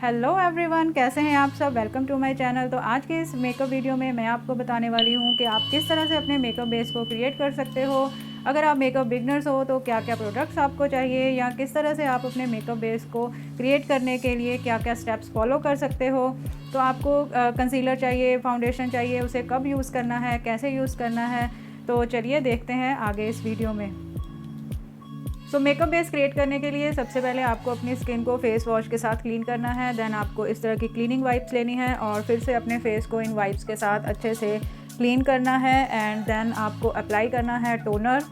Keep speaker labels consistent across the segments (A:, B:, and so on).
A: Hello everyone, कैसे हैं आप सब। Welcome to my channel. तो आज के इस मेकअप वीडियो में मैं आपको बताने वाली हूँ कि आप किस तरह से अपने मेकअप बेस को क्रिएट कर सकते हो। अगर आप मेकअप बिगनर्स हो तो क्या क्या प्रोडक्ट्स आपको चाहिए, या किस तरह से आप अपने मेकअप बेस को क्रिएट करने के लिए क्या क्या स्टेप्स फॉलो कर सकते हो। तो आपको कंसीलर चाहिए, फाउंडेशन चाहिए, उसे कब यूज़ करना है, कैसे यूज़ करना है। तो चलिए देखते हैं आगे इस वीडियो में। सो मेकअप बेस क्रिएट करने के लिए सबसे पहले आपको अपनी स्किन को फेस वॉश के साथ क्लीन करना है। देन आपको इस तरह की क्लीनिंग वाइप्स लेनी है और फिर से अपने फेस को इन वाइप्स के साथ अच्छे से क्लीन करना है। एंड देन आपको अप्लाई करना है टोनर।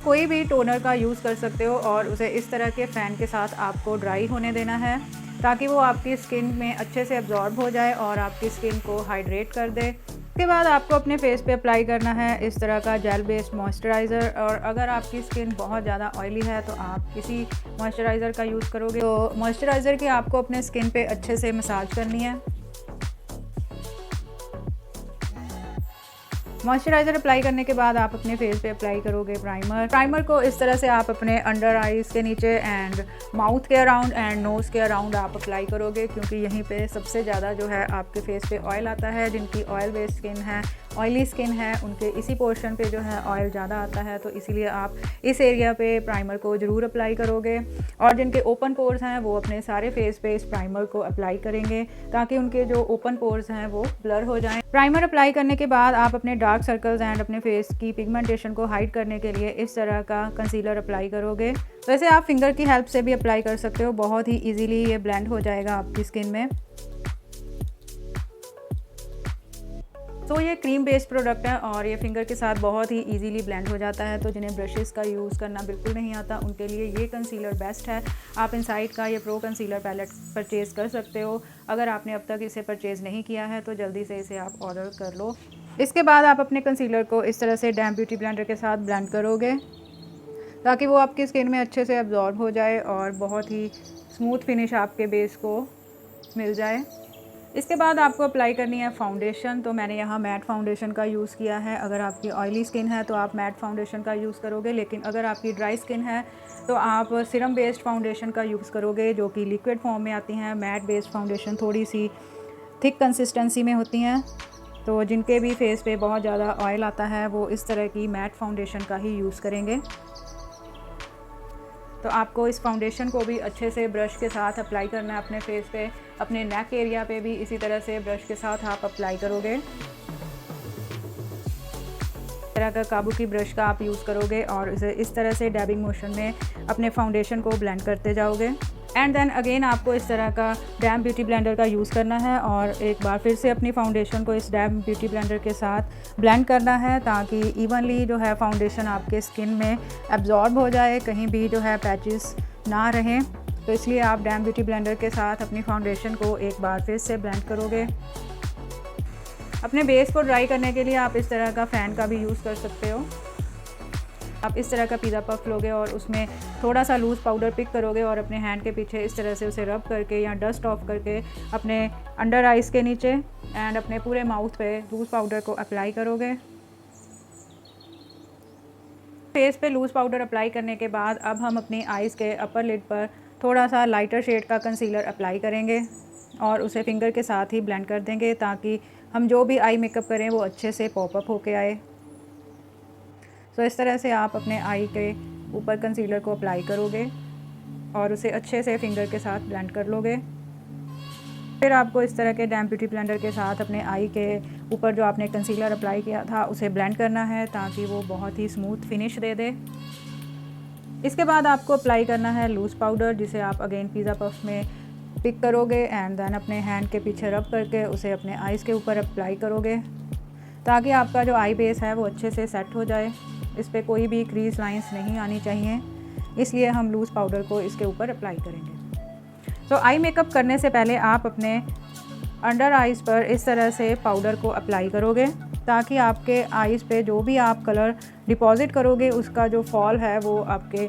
A: कोई भी टोनर का यूज़ कर सकते हो और उसे इस तरह के फ़ैन के साथ आपको ड्राई होने देना है ताकि वो आपकी स्किन में अच्छे से एब्जॉर्ब हो जाए और आपकी स्किन को हाइड्रेट कर दे। उसके बाद आपको अपने फेस पे अप्लाई करना है इस तरह का जेल बेस्ड मॉइस्चराइज़र। और अगर आपकी स्किन बहुत ज़्यादा ऑयली है तो आप किसी मॉइस्चराइज़र का यूज़ करोगे। तो मॉइस्चराइज़र की आपको अपने स्किन पे अच्छे से मसाज करनी है। मॉइस्चराइज़र अप्लाई करने के बाद आप अपने फेस पे अप्लाई करोगे प्राइमर को इस तरह से आप अपने अंडर आइज़ के नीचे एंड माउथ के अराउंड एंड नोज़ के अराउंड आप अप्लाई करोगे, क्योंकि यहीं पे सबसे ज़्यादा जो है आपके फेस पे ऑयल आता है। जिनकी ऑयल बेस्ड स्किन है, ऑयली स्किन है, उनके इसी पोर्शन पे जो है ऑयल ज़्यादा आता है, तो इसीलिए आप इस एरिया पे प्राइमर को ज़रूर अप्लाई करोगे। और जिनके ओपन पोर्स हैं वो अपने सारे फेस पे इस प्राइमर को अप्लाई करेंगे ताकि उनके जो ओपन पोर्स हैं वो ब्लर हो जाएं। प्राइमर अप्लाई करने के बाद आप अपने डार्क सर्कल्स एंड अपने फेस की पिगमेंटेशन को हाइड करने के लिए इस तरह का कंसीलर अप्लाई करोगे। वैसे आप फिंगर की हेल्प से भी अप्लाई कर सकते हो, बहुत ही इजीली ये ब्लेंड हो जाएगा आपकी स्किन में। तो ये क्रीम बेस्ड प्रोडक्ट है और ये फिंगर के साथ बहुत ही इजीली ब्लेंड हो जाता है। तो जिन्हें ब्रशेस का यूज़ करना बिल्कुल नहीं आता उनके लिए ये कंसीलर बेस्ट है। आप इनसाइड का ये प्रो कंसीलर पैलेट परचेज़ कर सकते हो। अगर आपने अब तक इसे परचेज़ नहीं किया है तो जल्दी से इसे आप ऑर्डर कर लो। इसके बाद आप अपने कंसीलर को इस तरह से डैम ब्यूटी ब्लेंडर के साथ ब्लेंड करोगे ताकि वो आपकी स्किन में अच्छे से एब्जॉर्ब हो जाए और बहुत ही स्मूथ फिनिश आपके बेस को मिल जाए। इसके बाद आपको अप्लाई करनी है फाउंडेशन। तो मैंने यहाँ मैट फाउंडेशन का यूज़ किया है। अगर आपकी ऑयली स्किन है तो आप मैट फाउंडेशन का यूज़ करोगे, लेकिन अगर आपकी ड्राई स्किन है तो आप सीरम बेस्ड फाउंडेशन का यूज़ करोगे, जो कि लिक्विड फॉर्म में आती हैं। मैट बेस्ड फाउंडेशन थोड़ी सी थिक कंसिस्टेंसी में होती हैं, तो जिनके भी फेस पे बहुत ज़्यादा ऑयल आता है वो इस तरह की मैट फाउंडेशन का ही यूज़ करेंगे। तो आपको इस फाउंडेशन को भी अच्छे से ब्रश के साथ अप्लाई करना है अपने फेस पे। अपने नेक एरिया पे भी इसी तरह से ब्रश के साथ आप अप्लाई करोगे। इस तरह का काबू की ब्रश का आप यूज़ करोगे और इसे इस तरह से डैबिंग मोशन में अपने फाउंडेशन को ब्लेंड करते जाओगे। एंड देन अगेन आपको इस तरह का डैम ब्यूटी ब्लेंडर का यूज़ करना है और एक बार फिर से अपनी फाउंडेशन को इस डैम ब्यूटी ब्लेंडर के साथ ब्लेंड करना है ताकि इवनली जो है फाउंडेशन आपके स्किन में एब्जॉर्ब हो जाए, कहीं भी जो है पैचेस ना रहें। तो इसलिए आप डैम ब्यूटी ब्लेंडर के साथ अपनी फाउंडेशन को एक बार फिर से ब्लेंड करोगे। अपने बेस को ड्राई करने के लिए आप इस तरह का फ़ैन का भी यूज़ कर सकते हो। आप इस तरह का पिज़्ज़ा पफ लोगे और उसमें थोड़ा सा लूज़ पाउडर पिक करोगे और अपने हैंड के पीछे इस तरह से उसे रब करके या डस्ट ऑफ करके अपने अंडर आइज़ के नीचे एंड अपने पूरे माउथ पे लूज़ पाउडर को अप्लाई करोगे। फेस पे लूज़ पाउडर अप्लाई करने के बाद अब हम अपनी आइज़ के अपर लिड पर थोड़ा सा लाइटर शेड का कंसीलर अप्लाई करेंगे और उसे फिंगर के साथ ही ब्लेंड कर देंगे ताकि हम जो भी आई मेकअप करें वो अच्छे से पॉपअप होके आए। तो इस तरह से आप अपने आई के ऊपर कंसीलर को अप्लाई करोगे और उसे अच्छे से फिंगर के साथ ब्लेंड कर लोगे। फिर आपको इस तरह के डैम ब्यूटी ब्लेंडर के साथ अपने आई के ऊपर जो आपने कंसीलर अप्लाई किया था उसे ब्लेंड करना है ताकि वो बहुत ही स्मूथ फिनिश दे दे। इसके बाद आपको अप्लाई करना है लूज़ पाउडर, जिसे आप अगेन पिज़्ज़ा पफ में पिक करोगे एंड देन अपने हैंड के पीछे रब करके उसे अपने आइज़ के ऊपर अप्लाई करोगे ताकि आपका जो आई बेस है वो अच्छे से सेट हो जाए। इस पर कोई भी क्रीज लाइंस नहीं आनी चाहिए, इसलिए हम लूज़ पाउडर को इसके ऊपर अप्लाई करेंगे। तो आई मेकअप करने से पहले आप अपने अंडर आइज़ पर इस तरह से पाउडर को अप्लाई करोगे ताकि आपके आइज़ पे जो भी आप कलर डिपॉजिट करोगे उसका जो फॉल है वो आपके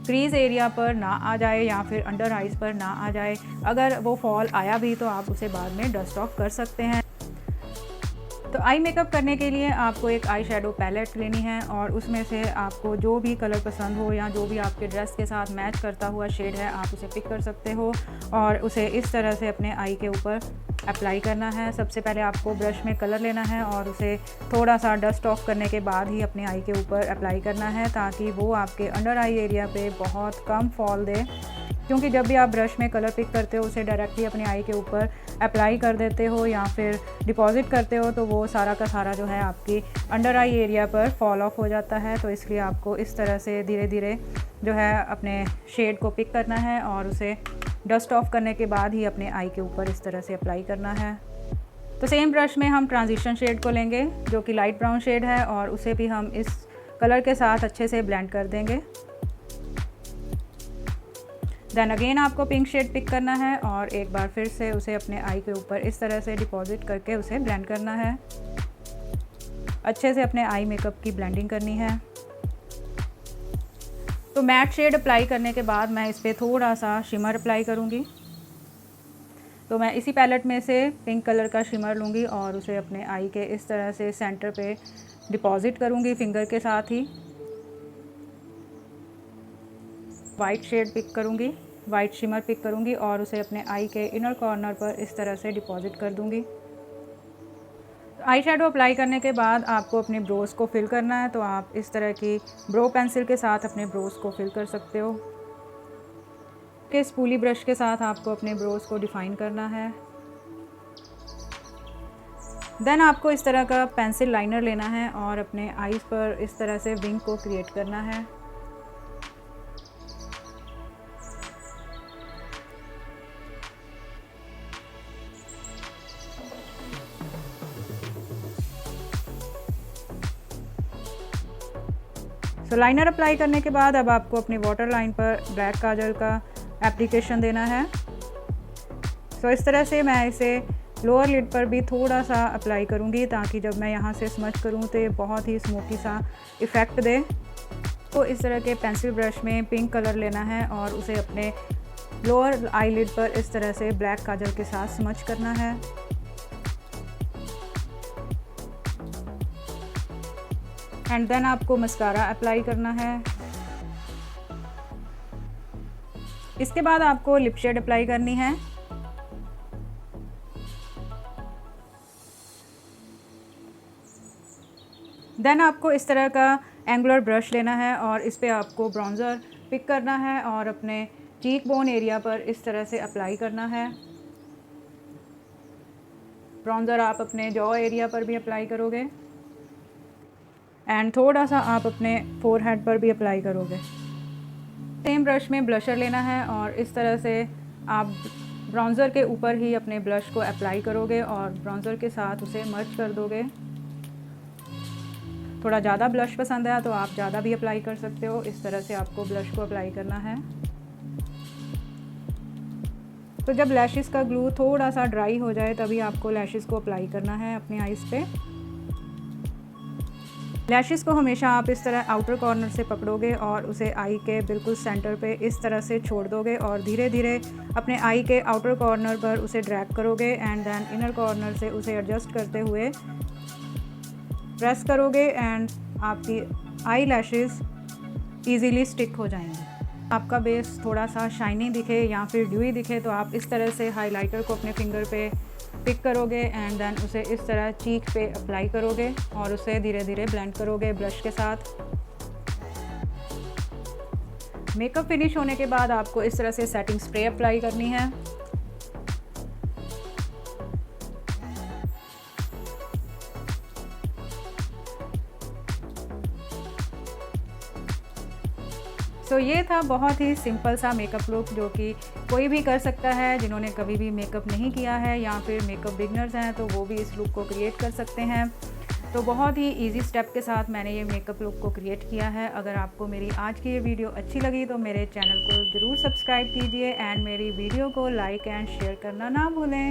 A: क्रीज एरिया पर ना आ जाए या फिर अंडर आइज़ पर ना आ जाए। अगर वो फॉल आया भी तो आप उसे बाद में डस्ट ऑफ कर सकते हैं। तो आई मेकअप करने के लिए आपको एक आई शेडो पैलेट लेनी है और उसमें से आपको जो भी कलर पसंद हो या जो भी आपके ड्रेस के साथ मैच करता हुआ शेड है आप उसे पिक कर सकते हो और उसे इस तरह से अपने आई के ऊपर अप्लाई करना है। सबसे पहले आपको ब्रश में कलर लेना है और उसे थोड़ा सा डस्ट ऑफ करने के बाद ही अपने आई के ऊपर अप्लाई करना है, ताकि वो आपके अंडर आई एरिया पे बहुत कम फॉल दे। क्योंकि जब भी आप ब्रश में कलर पिक करते हो उसे डायरेक्टली अपने आई के ऊपर अप्लाई कर देते हो या फिर डिपॉजिट करते हो तो वो सारा का सारा जो है आपकी अंडर आई एरिया पर फॉल ऑफ हो जाता है। तो इसलिए आपको इस तरह से धीरे धीरे जो है अपने शेड को पिक करना है और उसे डस्ट ऑफ करने के बाद ही अपने आई के ऊपर इस तरह से अप्लाई करना है। तो सेम ब्रश में हम ट्रांजिशन शेड को लेंगे जो कि लाइट ब्राउन शेड है और उसे भी हम इस कलर के साथ अच्छे से ब्लेंड कर देंगे। देन अगेन आपको पिंक शेड पिक करना है और एक बार फिर से उसे अपने आई के ऊपर इस तरह से डिपॉजिट करके उसे ब्लेंड करना है। अच्छे से अपने आई मेकअप की ब्लेंडिंग करनी है। तो मैट शेड अप्लाई करने के बाद मैं इस पर थोड़ा सा शिमर अप्लाई करूँगी। तो मैं इसी पैलेट में से पिंक कलर का शिमर लूँगी और उसे अपने आई के इस तरह से सेंटर पे डिपॉजिट करूँगी फिंगर के साथ ही। वाइट शेड पिक करूँगी, वाइट शिमर पिक करूँगी और उसे अपने आई के इनर कॉर्नर पर इस तरह से डिपॉजिट कर दूँगी। आई शेडो अप्लाई करने के बाद आपको अपने ब्रोज़ को फिल करना है, तो आप इस तरह की ब्रो पेंसिल के साथ अपने ब्रोज़ को फिल कर सकते हो। कि स्पूली ब्रश के साथ आपको अपने ब्रोज़ को डिफ़ाइन करना है। देन आपको इस तरह का पेंसिल लाइनर लेना है और अपने आईज़ पर इस तरह से विंग को क्रिएट करना है। तो लाइनर अप्लाई करने के बाद अब आपको अपनी वाटर लाइन पर ब्लैक काजल का एप्लीकेशन देना है। तो इस तरह से मैं इसे लोअर लिड पर भी थोड़ा सा अप्लाई करूँगी ताकि जब मैं यहाँ से स्मच करूँ तो ये बहुत ही स्मोकी सा इफ़ेक्ट दे। तो इस तरह के पेंसिल ब्रश में पिंक कलर लेना है और उसे अपने लोअर आई लिड पर इस तरह से ब्लैक काजल के साथ स्मच करना है। एंड देन आपको मस्कारा अप्लाई करना है। इसके बाद आपको लिप शेड अप्लाई करनी है। देन आपको इस तरह का एंगुलर ब्रश लेना है और इस पे आपको ब्राउज़र पिक करना है और अपने चीक बोन एरिया पर इस तरह से अप्लाई करना है। ब्राउज़र आप अपने जॉ एरिया पर भी अप्लाई करोगे एंड थोड़ा सा आप अपने फोरहेड पर भी अप्लाई करोगे। सेम ब्रश में ब्लशर लेना है और इस तरह से आप ब्राउज़र के ऊपर ही अपने ब्लश को अप्लाई करोगे और ब्राउज़र के साथ उसे मर्ज कर दोगे। थोड़ा ज़्यादा ब्लश पसंद है तो आप ज़्यादा भी अप्लाई कर सकते हो। इस तरह से आपको ब्लश को अप्लाई करना है। तो जब लैशेस का ग्लू थोड़ा सा ड्राई हो जाए तभी आपको लैशेस को अप्लाई करना है अपने आईज़ पे। लैशेस को हमेशा आप इस तरह आउटर कॉर्नर से पकड़ोगे और उसे आई के बिल्कुल सेंटर पे इस तरह से छोड़ दोगे और धीरे धीरे अपने आई के आउटर कॉर्नर पर उसे ड्रैग करोगे एंड देन इनर कॉर्नर से उसे एडजस्ट करते हुए प्रेस करोगे एंड आपकी आई लैशेस ईज़िली स्टिक हो जाएंगे। आपका बेस थोड़ा सा शाइनी दिखे या फिर ड्यूई दिखे तो आप इस तरह से हाइलाइटर को अपने फिंगर पे पिक करोगे एंड देन उसे इस तरह चीक पे अप्लाई करोगे और उसे धीरे धीरे ब्लेंड करोगे ब्रश के साथ। मेकअप फिनिश होने के बाद आपको इस तरह से सेटिंग स्प्रे अप्लाई करनी है। तो ये था बहुत ही सिंपल सा मेकअप लुक जो कि कोई भी कर सकता है। जिन्होंने कभी भी मेकअप नहीं किया है या फिर मेकअप बिगनर्स हैं तो वो भी इस लुक को क्रिएट कर सकते हैं। तो बहुत ही इजी स्टेप के साथ मैंने ये मेकअप लुक को क्रिएट किया है। अगर आपको मेरी आज की ये वीडियो अच्छी लगी तो मेरे चैनल को ज़रूर सब्सक्राइब कीजिए एंड मेरी वीडियो को लाइक एंड शेयर करना ना भूलें।